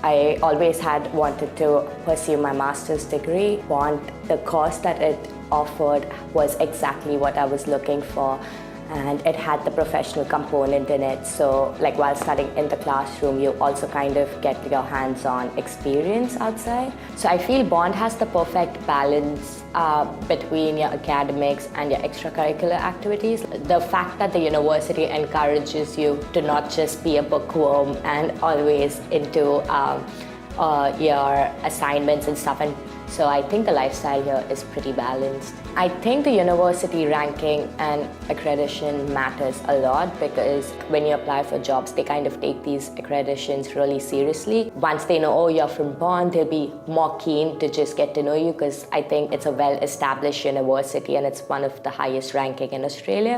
I always had wanted to pursue my master's degree. The course that it offered was exactly what I was looking for, and it had the professional component in it. So like while studying in the classroom, you also kind of get your hands-on experience outside. So I feel Bond has the perfect balance between your academics and your extracurricular activities. The fact that the university encourages you to not just be a bookworm and always into your assignments and stuff, and so I think the lifestyle here is pretty balanced. I think the university ranking and accreditation matters a lot, because when you apply for jobs, they kind of take these accreditations really seriously. Once they know, oh, you're from Bond, they'll be more keen to just get to know you, because I think it's a well-established university and it's one of the highest ranking in Australia.